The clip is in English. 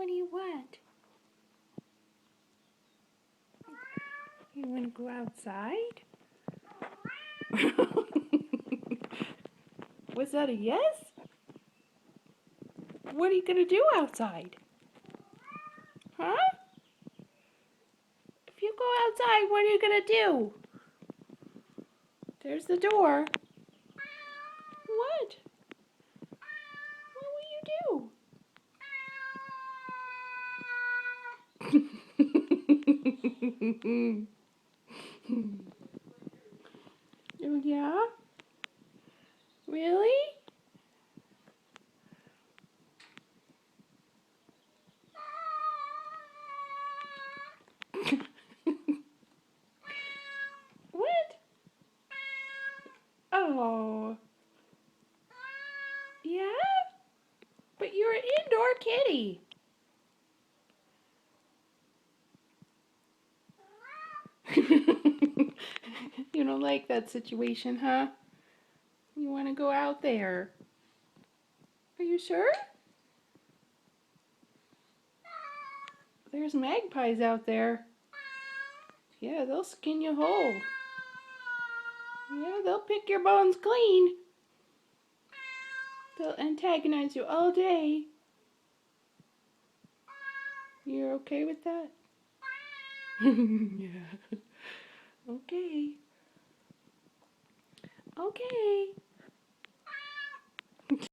What do you want? You want to go outside? Was that a yes? What are you going to do outside? Huh? If you go outside, what are you going to do? There's the door. What? What will you do? Oh, yeah? Really? What? Oh. Yeah? But you're an indoor kitty. You don't like that situation, huh? You want to go out there. Are you sure? There's magpies out there. Yeah, they'll skin you whole. Yeah, they'll pick your bones clean. They'll antagonize you all day. You're okay with that? Yeah. Okay. Okay.